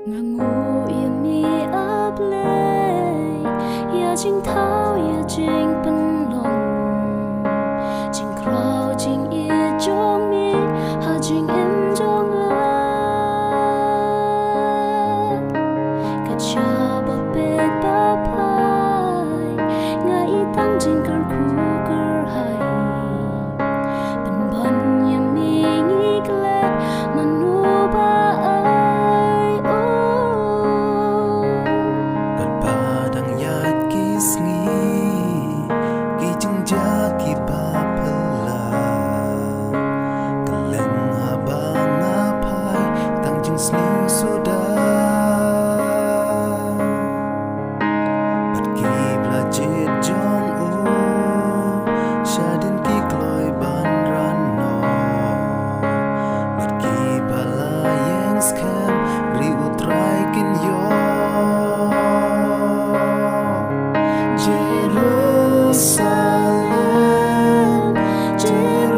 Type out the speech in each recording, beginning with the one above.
Ngangu ia mi ablay, ia jing thao ia jing pen long, jing krao jing ia jong mi, ha jing em jong a. Kacha ba pet ba pai, ngai tang jing kar ku kar hai, pen ban ia mi ngi klet manu ba. Jerusalem, Jerusalem,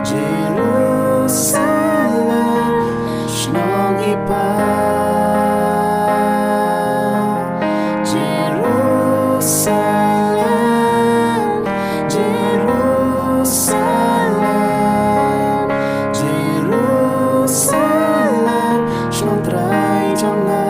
Jerusalem, shnong ipa. Jerusalem, Jerusalem, Jerusalem, shnong trai trong na.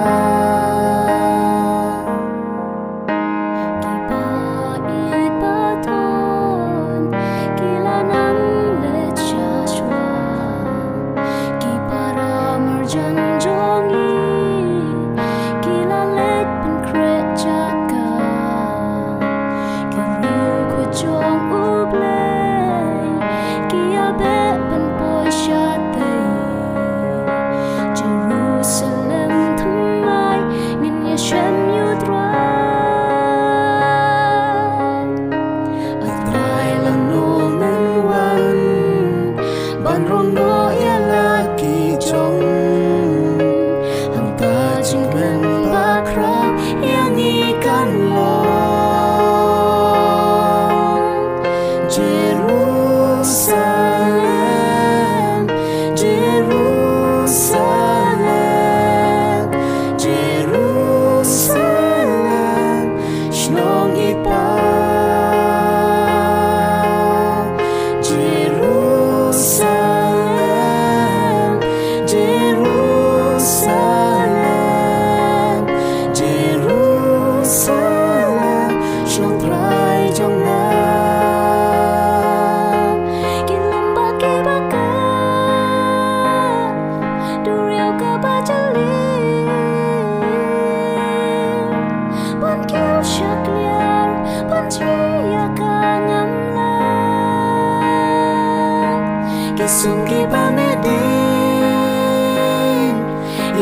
Kisum ki pamedin,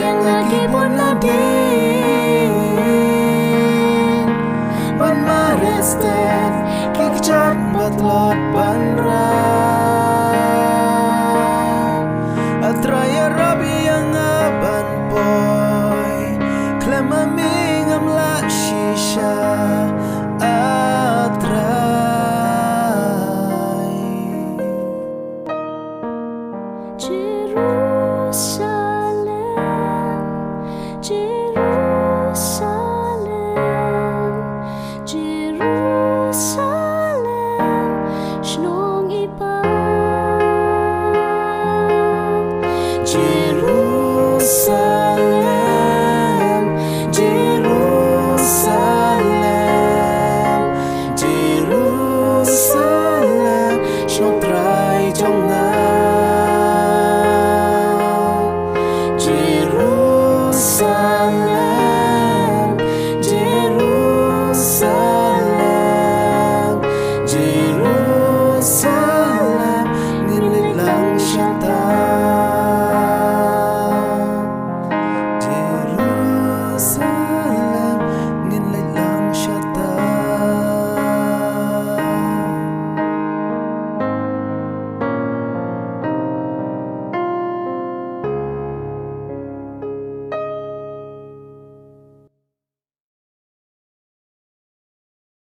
yang lagi pun nadin, ban marestet, kikjat batlot banra, atraya rabi yang aban boy, klemami ngamla shisha, Jerusalem, Jerusalem, Jerusalem, shnong ipa.